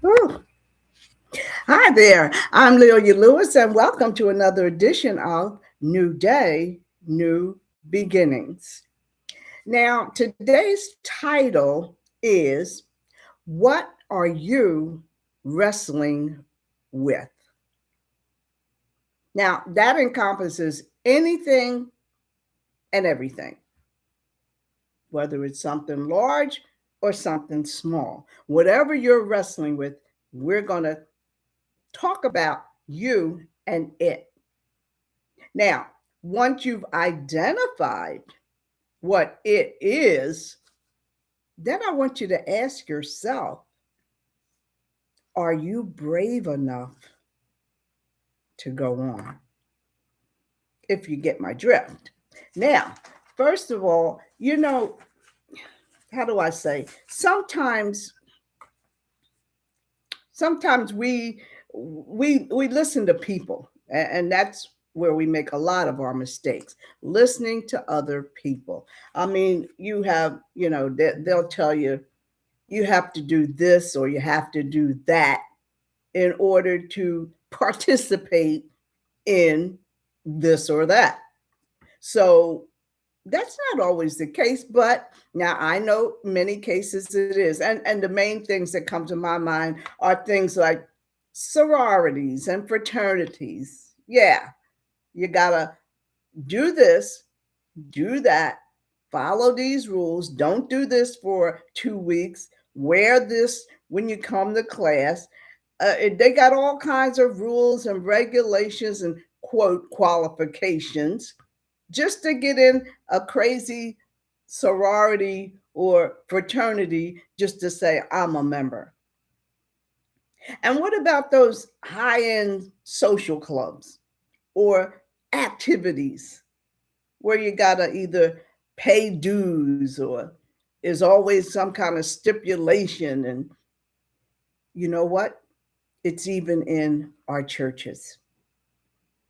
Ooh. Hi there. I'm Leonia Lewis, and welcome to another edition of New Day, New Beginnings. Now, today's title is What Are You Wrestling With? Now, that encompasses anything and everything, whether it's something large or something small. Whatever you're wrestling with, we're going to talk about you and it. Now, once you've identified what it is, then I want you to ask yourself, are you brave enough to go on? If you get my drift. Now, first of all, how do I say? Sometimes we listen to people, and that's where we make a lot of our mistakes, listening to other people. I mean, they'll tell you you have to do this or you have to do that in order to participate in this or that. So that's not always the case, but now I know many cases it is. And the main things that come to my mind are things like sororities and fraternities. Yeah, you gotta do this, do that, follow these rules, don't do this for 2 weeks, wear this when you come to class. They got all kinds of rules and regulations and quote qualifications just to get in a crazy sorority or fraternity just to say, I'm a member. And what about those high end social clubs or activities where you got to either pay dues or is always some kind of stipulation? And you know what? It's even in our churches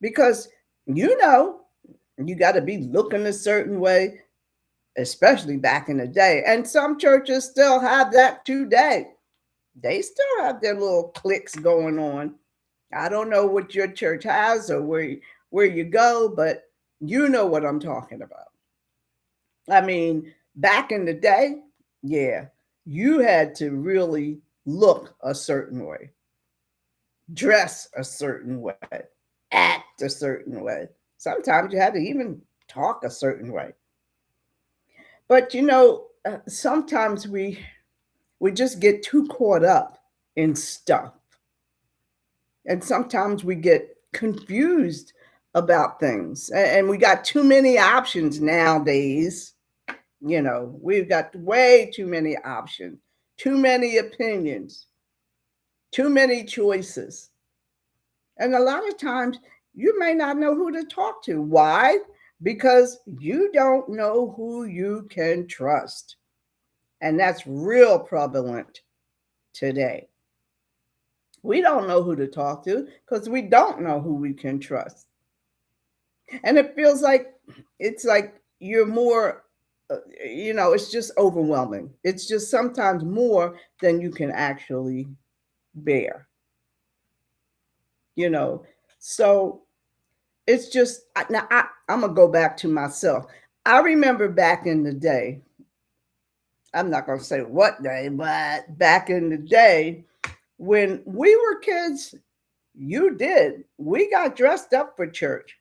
because you know you got to be looking a certain way, especially back in the day. And some churches still have that today. They still have their little cliques going on. I don't know what your church has or where you go, but you know what I'm talking about. I mean, back in the day, yeah, you had to really look a certain way, dress a certain way, act a certain way. Sometimes you had to even talk a certain way. But sometimes we just get too caught up in stuff. And sometimes we get confused about things. And we got too many options nowadays. We've got way too many options, too many opinions, too many choices. And a lot of times you may not know who to talk to. Why? Because you don't know who you can trust. And that's real prevalent today. We don't know who to talk to because we don't know who we can trust. And it feels like it's like you're more, it's just overwhelming. It's just sometimes more than you can actually bear, you know. So it's just, I'm going to go back to myself. I remember back in the day, I'm not going to say what day, but back in the day when we were kids, you did. We got dressed up for church,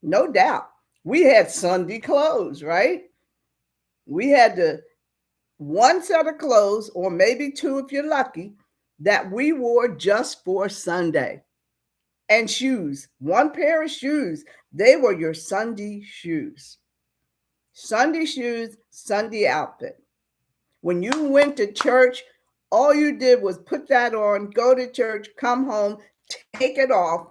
no doubt. We had Sunday clothes, right? We had the one set of clothes, or maybe two if you're lucky, that we wore just for Sunday. And shoes, one pair of shoes. They were your Sunday shoes. Sunday shoes, Sunday outfit. When you went to church, all you did was put that on, go to church, come home, take it off,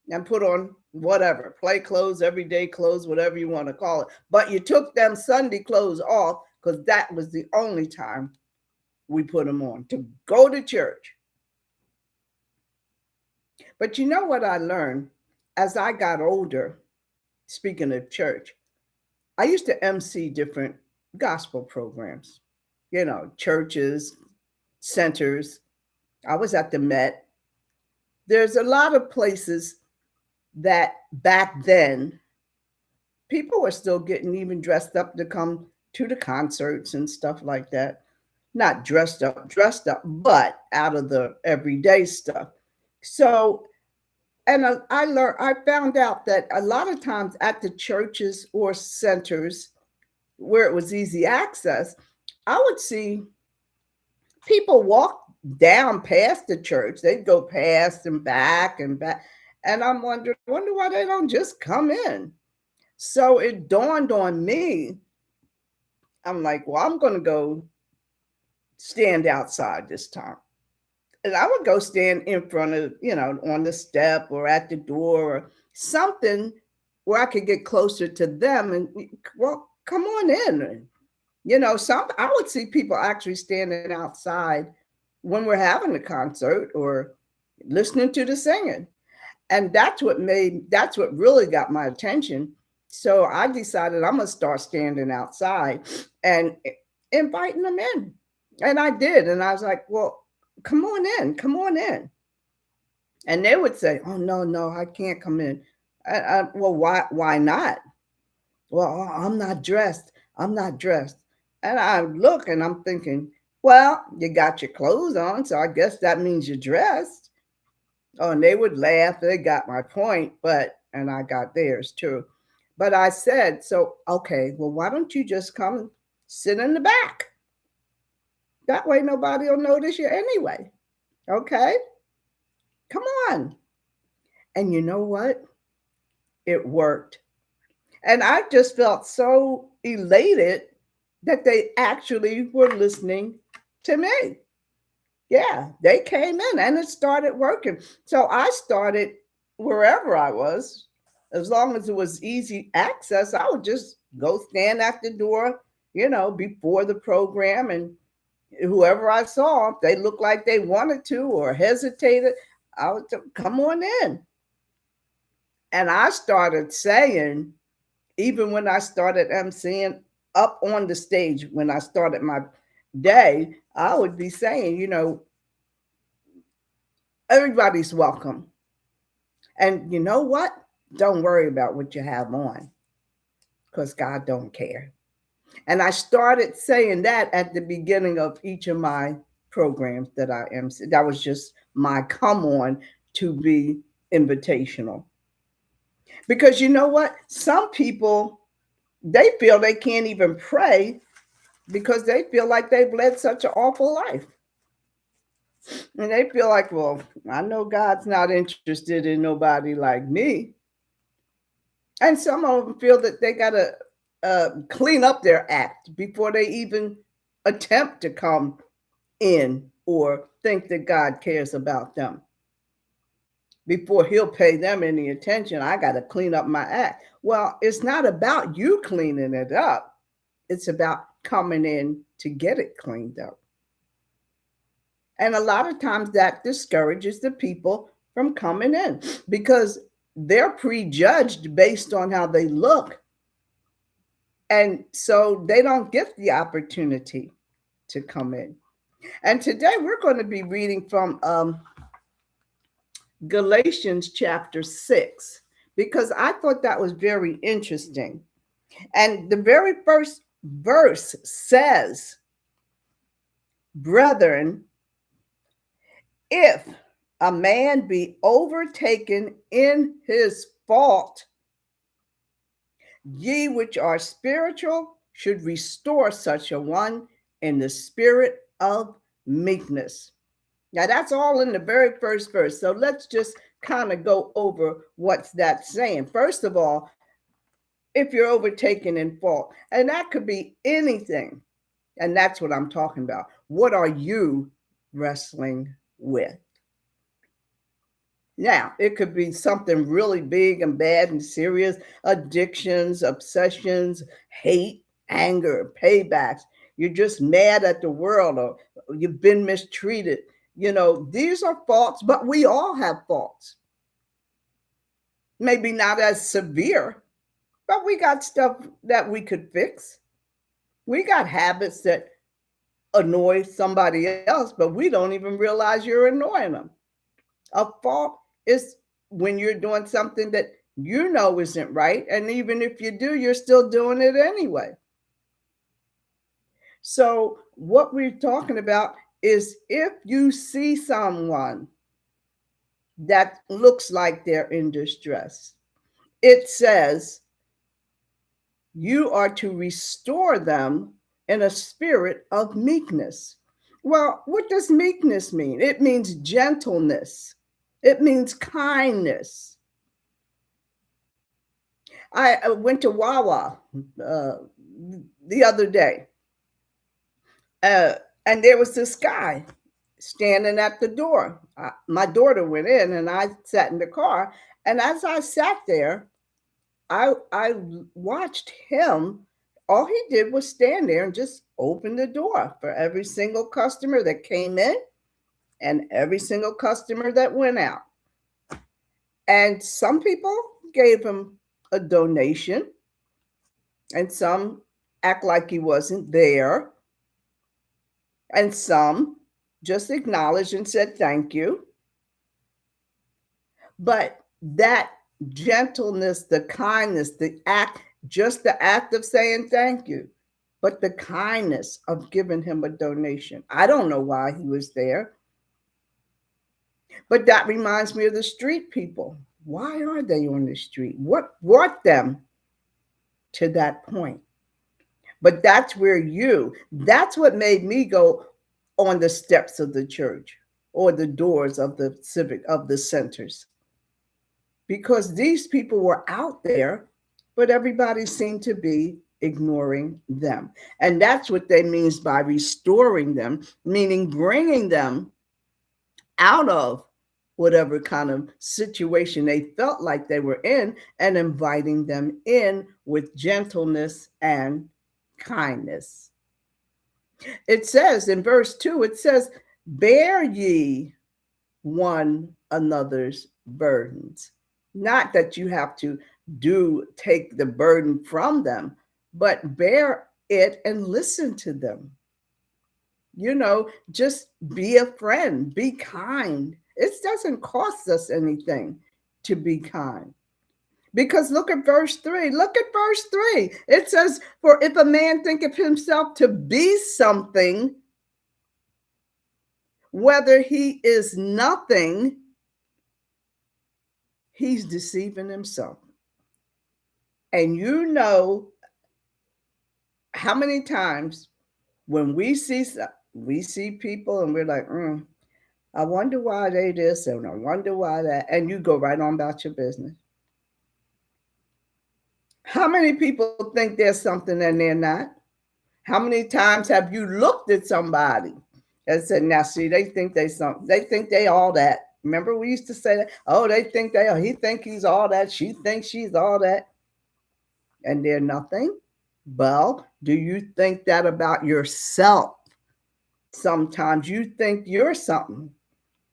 and put on whatever, play clothes, everyday clothes, whatever you want to call it. But you took them Sunday clothes off because that was the only time we put them on to go to church. But you know what I learned as I got older, speaking of church, I used to MC different gospel programs, churches, centers. I was at the Met. There's a lot of places that back then people were still getting even dressed up to come to the concerts and stuff like that. Not dressed up, but out of the everyday stuff. So, and I found out that a lot of times at the churches or centers where it was easy access, I would see people walk down past the church. They'd go past and back and back. And I'm wondering, wonder why they don't just come in. So it dawned on me. I'm like, well, I'm going to go stand outside this time. And I would go stand in front of, on the step or at the door or something where I could get closer to them and, well, come on in. I would see people actually standing outside when we're having a concert or listening to the singing. And that's what really got my attention. So I decided I'm going to start standing outside and inviting them in. And I did. And I was like, well, come on in, come on in. And they would say, oh, no, I can't come in. Well, why not? Well, I'm not dressed. I'm not dressed. And I look and I'm thinking, well, you got your clothes on, so I guess that means you're dressed. Oh, and they would laugh. They got my point, and I got theirs too. But I said, so, okay, well, why don't you just come and sit in the back? That way nobody will notice you anyway. Okay? Come on. And you know what? It worked. And I just felt so elated that they actually were listening to me. Yeah, they came in and it started working. So I started wherever I was. As long as it was easy access, I would just go stand at the door, before the program. And whoever I saw, if they looked like they wanted to or hesitated, I would say, come on in. And I started saying, even when I started emceeing up on the stage, when I started my day, I would be saying, everybody's welcome. And you know what? Don't worry about what you have on because God don't care. And I started saying that at the beginning of each of my programs that I MC. That was just my come on to be invitational. Because you know what? Some people, they feel they can't even pray because they feel like they've led such an awful life. And they feel like, well, I know God's not interested in nobody like me. And some of them feel that they got to clean up their act before they even attempt to come in or think that God cares about them. Before he'll pay them any attention, I got to clean up my act. Well, it's not about you cleaning it up. It's about coming in to get it cleaned up. And a lot of times that discourages the people from coming in because they're prejudged based on how they look. And so they don't get the opportunity to come in. And today we're going to be reading from Galatians chapter 6, because I thought that was very interesting. And the very first verse says, brethren, if a man be overtaken in his fault, ye which are spiritual should restore such a one in the spirit of meekness. Now that's all in the very first verse. So let's just kind of go over what's that saying. First of all, if you're overtaken in fault, and that could be anything. And that's what I'm talking about. What are you wrestling with? Now, it could be something really big and bad and serious, addictions, obsessions, hate, anger, paybacks. You're just mad at the world or you've been mistreated. These are faults, but we all have faults. Maybe not as severe, but we got stuff that we could fix. We got habits that annoy somebody else, but we don't even realize you're annoying them. A fault is when you're doing something that you know isn't right. And even if you do, you're still doing it anyway. So, what we're talking about is if you see someone that looks like they're in distress, it says you are to restore them in a spirit of meekness. Well, what does meekness mean? It means gentleness, it means kindness. I went to Wawa uh, the other day, uh, and there was this guy standing at the door. My daughter went in, and I sat in the car. And as I sat there, I watched him. All he did was stand there and just open the door for every single customer that came in and every single customer that went out. And some people gave him a donation, and some act like he wasn't there, and some just acknowledged and said thank you. But that gentleness, the kindness, the act, just the act of saying thank you, but the kindness of giving him a donation. I don't know why he was there, but that reminds me of the street people. Why are they on the street? What brought them to that point? But that's what made me go on the steps of the church or the doors of the centers, because these people were out there, but everybody seemed to be ignoring them. And that's what they means by restoring them, meaning bringing them out of whatever kind of situation they felt like they were in and inviting them in with gentleness and kindness. It says in verse 2, it says, bear ye one another's burdens. Not that you have to take the burden from them, but bear it and listen to them. Just be a friend, be kind. It doesn't cost us anything to be kind. Because look at verse 3. Look at verse 3. It says, for if a man thinketh himself to be something, whether he is nothing, he's deceiving himself. And you know how many times when we see people and we're like, I wonder why they this and I wonder why that, and you go right on about your business. How many people think there's something and they're not? How many times have you looked at somebody and said, now see, they think they something. They think they all that. Remember we used to say that? Oh, they think they are. He think he's all that. She thinks she's all that. And they're nothing. Well, do you think that about yourself? Sometimes you think you're something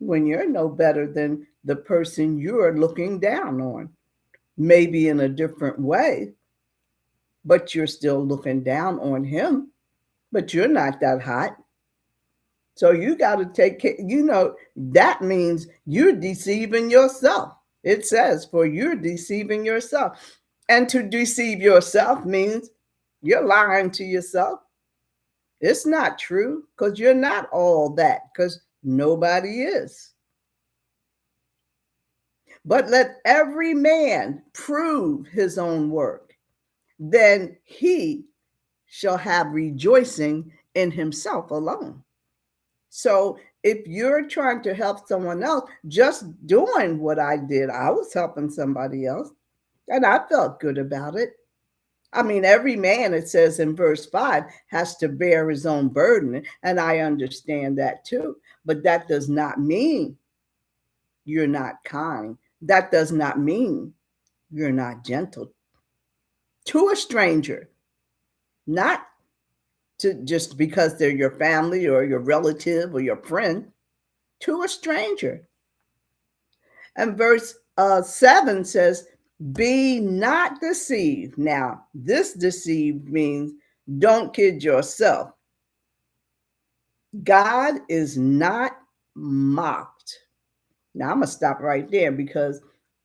when you're no better than the person you're looking down on. Maybe in a different way, but you're still looking down on him, but you're not that hot. So you got to take care. That means you're deceiving yourself. It says, for you're deceiving yourself. And to deceive yourself means you're lying to yourself. It's not true because you're not all that, because nobody is. But let every man prove his own work, then he shall have rejoicing in himself alone. So if you're trying to help someone else, just doing what I did, I was helping somebody else, and I felt good about it. I mean, every man, it says in verse 5, has to bear his own burden, and I understand that too. But that does not mean you're not kind. That does not mean you're not gentle to a stranger, not to just because they're your family or your relative or your friend, to a stranger. And verse 7 says, be not deceived. Now, this deceived means don't kid yourself. God is not mocked. Now I'm going to stop right there because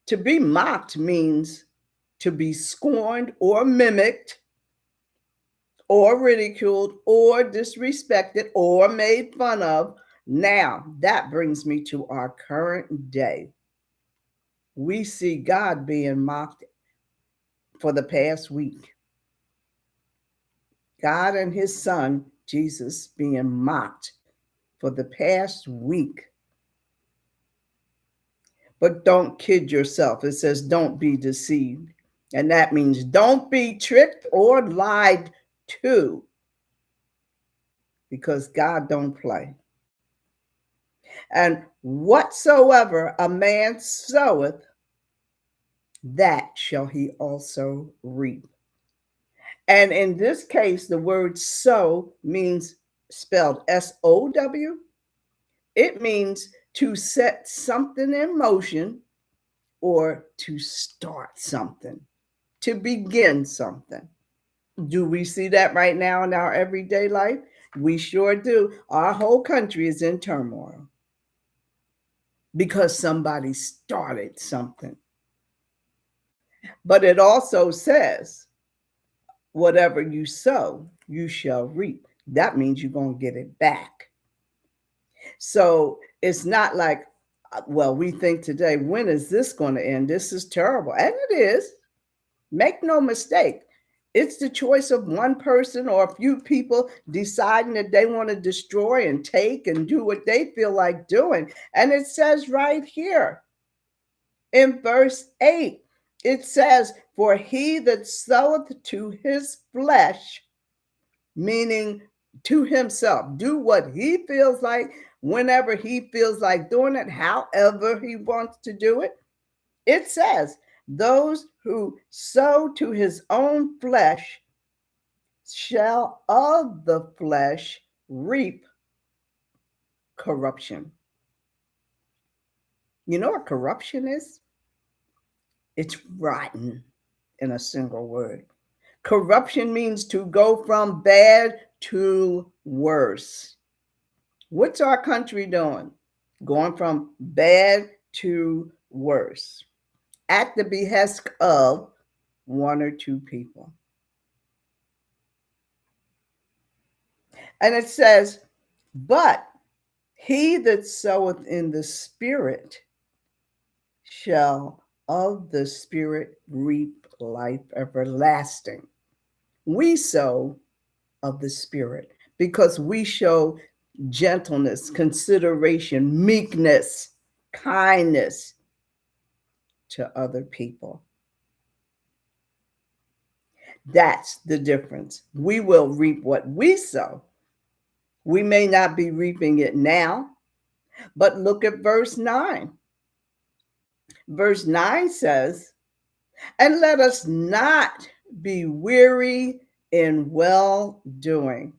to be mocked means to be scorned or mimicked or ridiculed or disrespected or made fun of. Now, that brings me to our current day. We see God being mocked for the past week. God and his son, Jesus, being mocked for the past week. But don't kid yourself. It says, don't be deceived. And that means don't be tricked or lied to, because God don't play. And whatsoever a man soweth, that shall he also reap. And in this case, the word sow means spelled SOW. It means to set something in motion or to start something, to begin something. Do we see that right now in our everyday life? We sure do. Our whole country is in turmoil because somebody started something. But it also says, whatever you sow, you shall reap. That means you're going to get it back. So it's not like, well, we think today, when is this going to end? This is terrible. And it is. Make no mistake. It's the choice of one person or a few people deciding that they want to destroy and take and do what they feel like doing. And it says right here in verse 8, it says, for he that soweth to his flesh, meaning to himself, do what he feels like, whenever he feels like doing it, however he wants to do it. It says, those who sow to his own flesh shall of the flesh reap corruption. You know what corruption is? It's rotten, in a single word. Corruption means to go from bad to worse. What's our country doing? Going from bad to worse at the behest of one or two people. And it says, but he that soweth in the Spirit shall of the Spirit reap life everlasting. We sow of the Spirit because we show gentleness, consideration, meekness, kindness to other people. That's the difference. We will reap what we sow. We may not be reaping it now, but look at verse 9. Verse 9 says, and let us not be weary in well doing.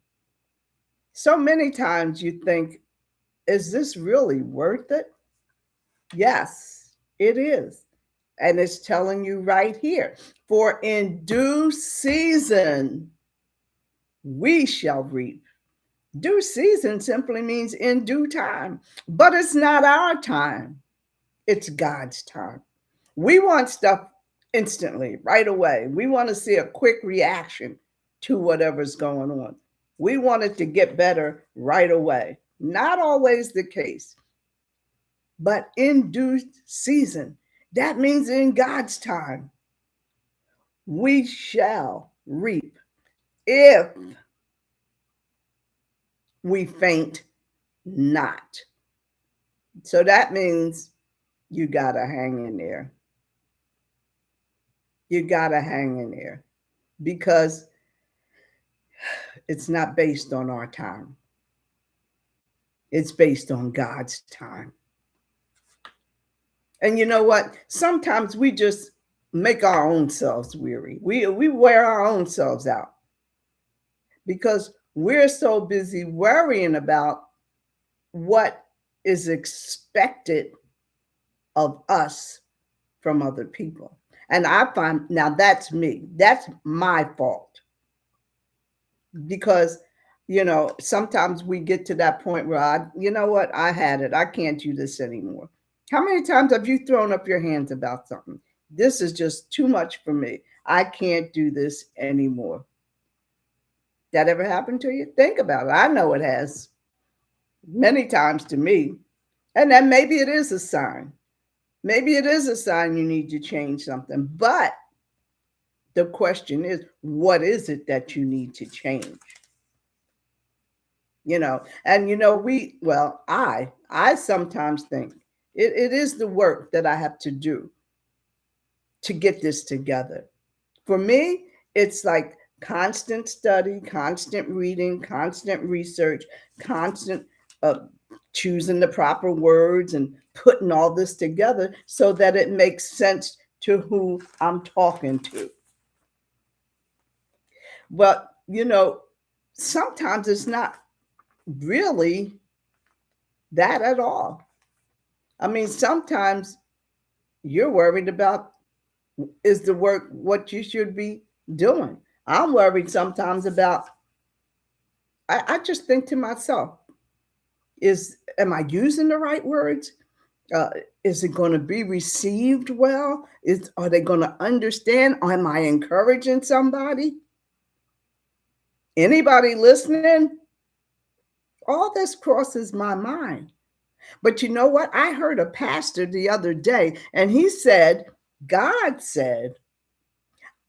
So many times you think, is this really worth it? Yes, it is. And it's telling you right here, for in due season we shall reap. Due season simply means in due time, but it's not our time. It's God's time. We want stuff instantly, right away. We want to see a quick reaction to whatever's going on. We want it to get better right away. Not always the case, but in due season. That means in God's time, we shall reap if we faint not. So that means you got to hang in there. You got to hang in there because it's not based on our time. It's based on God's time. And you know what? Sometimes we just make our own selves weary. We wear our own selves out because we're so busy worrying about what is expected of us from other people. And I find, now that's me. That's my fault. Because, Sometimes we get to that point where you know what, I had it. I can't do this anymore. How many times have you thrown up your hands about something? This is just too much for me. I can't do this anymore. That ever happened to you? Think about it. I know it has many times to me. And then maybe it is a sign. Maybe it is a sign you need to change something. But the question is, what is it that you need to change? And I sometimes think it is the work that I have to do to get this together. For me, it's like constant study, constant reading, constant research, constant uh, choosing the proper words and putting all this together so that it makes sense to who I'm talking to. But, sometimes it's not really that at all. I mean, sometimes you're worried about is the work what you should be doing. I'm worried sometimes about, I just think to myself, am I using the right words? Uh, is it going to be received well? Are they going to understand? Am I encouraging somebody? Anybody listening? All this crosses my mind. But you know what? I heard a pastor the other day, and he said, God said,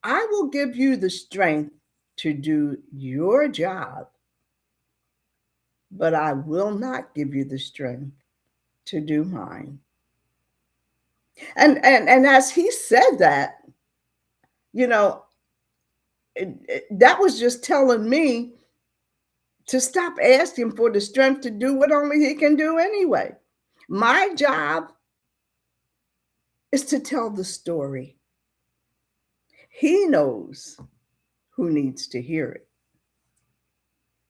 I will give you the strength to do your job, but I will not give you the strength to do mine. And as he said that, you know, that was just telling me to stop asking for the strength to do what only he can do anyway. My job is to tell the story. He knows who needs to hear it.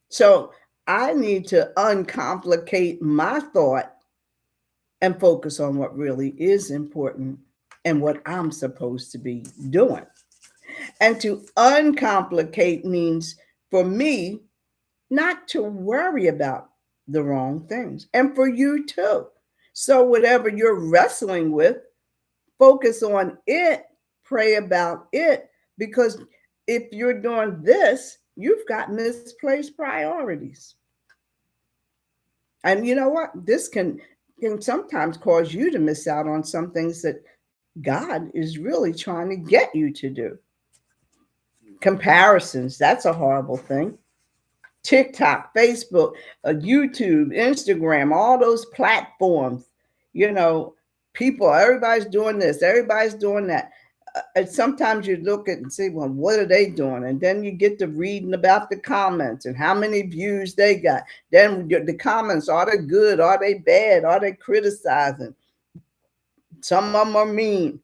So I need to uncomplicate my thought and focus on what really is important and what I'm supposed to be doing. And to uncomplicate means for me not to worry about the wrong things, and for you too. So, whatever you're wrestling with, focus on it, pray about it, because if you're doing this, you've got misplaced priorities. And you know what? This can sometimes cause you to miss out on some things that God is really trying to get you to do. Comparisons, that's a horrible thing. TikTok, Facebook, YouTube, Instagram, all those platforms, you know, everybody's doing this, everybody's doing that. And sometimes you look at and say, well, what are they doing? And then you get to reading about the comments and how many views they got. Then the comments, are they good? Are they bad? Are they criticizing? Some of them are mean.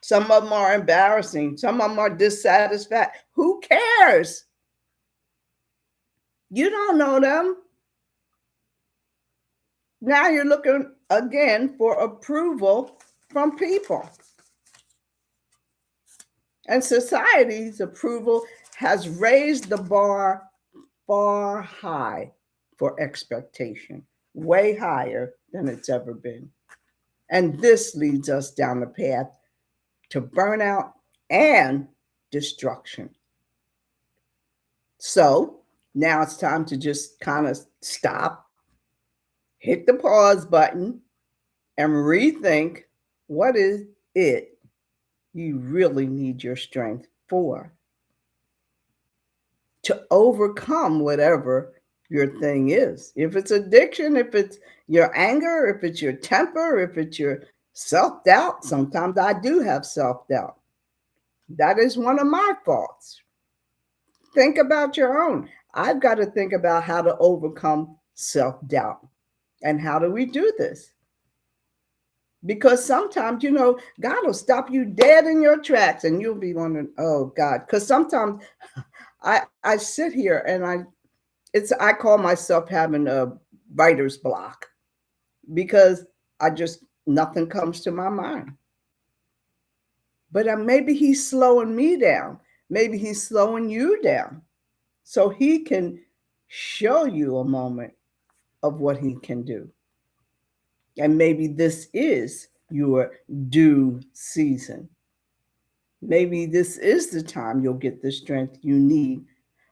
Some of them are embarrassing. Some of them are dissatisfied. Who cares? You don't know them. Now you're looking again for approval from people. And society's approval has raised the bar far high for expectation, way higher than it's ever been. And this leads us down the path to burnout and destruction. So now it's time to just kind of stop, hit the pause button, and rethink what is it you really need your strength for to overcome whatever your thing is. If it's addiction, if it's your anger, if it's your temper, if it's your self doubt. Sometimes I do have self doubt. That is one of my faults. Think about your own. I've got to think about how to overcome self doubt. And how do we do this? Because sometimes, God will stop you dead in your tracks and you'll be wondering, oh God. Because sometimes I sit here and I call myself having a writer's block because nothing comes to my mind. But maybe he's slowing me down. Maybe he's slowing you down so he can show you a moment of what he can do. And maybe this is your due season. Maybe this is the time you'll get the strength you need,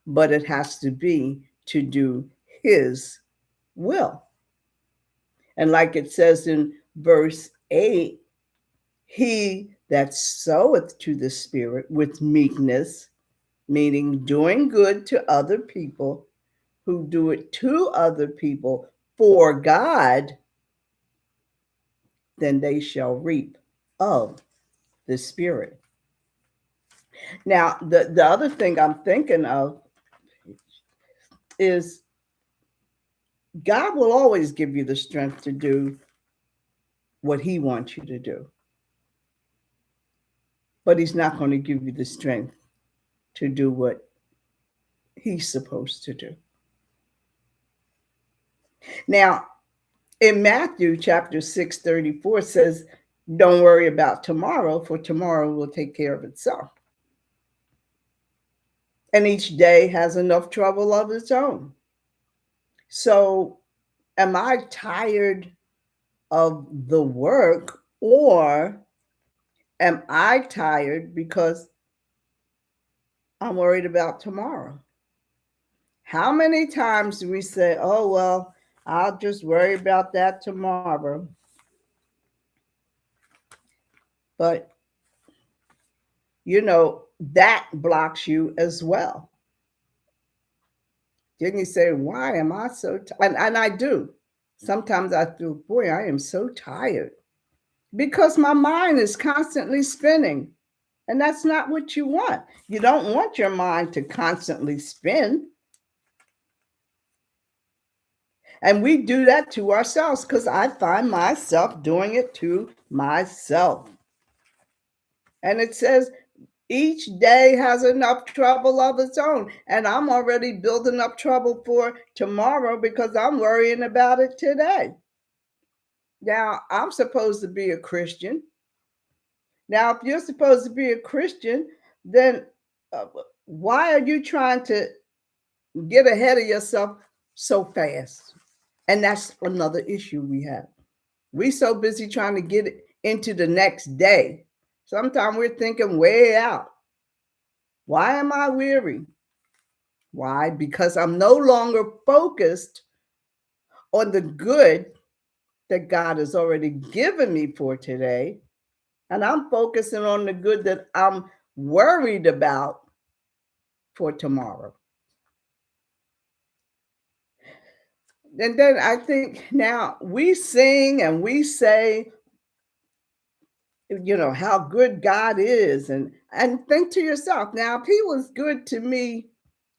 but it has to be to do his will. And like it says in verse 8, he that soweth to the Spirit with meekness, meaning doing good to other people, who do it to other people for God, then they shall reap of the Spirit. Now, the other thing I'm thinking of is God will always give you the strength to do what he wants you to do. But he's not going to give you the strength to do what he's supposed to do. Now, in Matthew chapter 6:34 says, don't worry about tomorrow, for tomorrow will take care of itself. And each day has enough trouble of its own. So am I tired of the work, or am I tired because I'm worried about tomorrow? How many times do we say, oh, well, I'll just worry about that tomorrow? But, that blocks you as well. Then you say, why am I so tired? And I do. Sometimes I feel, boy, I am so tired because my mind is constantly spinning. And that's not what you want. You don't want your mind to constantly spin. And we do that to ourselves, because I find myself doing it to myself. And it says each day has enough trouble of its own. And I'm already building up trouble for tomorrow because I'm worrying about it today. Now, I'm supposed to be a Christian. Now, if you're supposed to be a Christian, then why are you trying to get ahead of yourself so fast? And that's another issue we have. We're so busy trying to get into the next day. Sometimes we're thinking way out. Why am I weary? Why? Because I'm no longer focused on the good that God has already given me for today. And I'm focusing on the good that I'm worried about for tomorrow. And then I think now we sing and we say, how good God is. And think to yourself, now, if he was good to me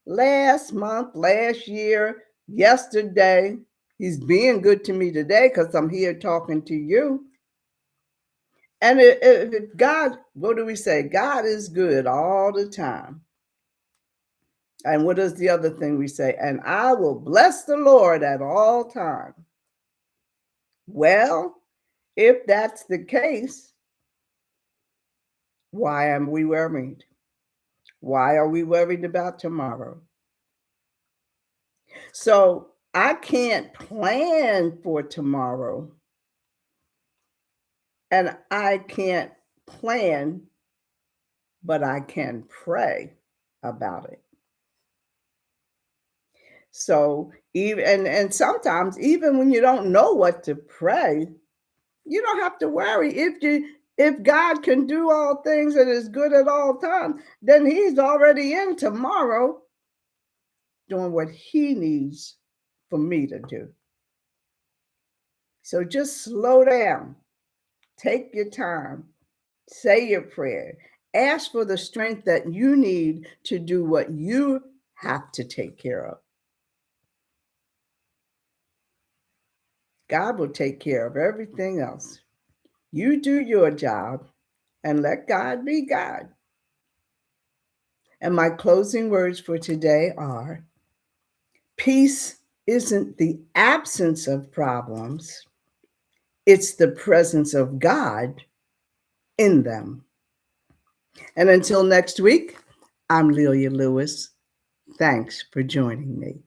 last month, last year, yesterday, he's being good to me today because I'm here talking to you. And if God, what do we say? God is good all the time. And what is the other thing we say? And I will bless the Lord at all times. Well, if that's the case, why am we worried? Why are we worried about tomorrow? So I can't plan for tomorrow, and I can't plan, but I can pray about it. So even and sometimes even when you don't know what to pray, you don't have to worry. If God can do all things and is good at all times, then he's already in tomorrow doing what he needs for me to do. So just slow down, take your time, say your prayer, ask for the strength that you need to do what you have to take care of. God will take care of everything else. You do your job and let God be God. And my closing words for today are: peace isn't the absence of problems, it's the presence of God in them. And until next week, I'm Lelia Lewis. Thanks for joining me.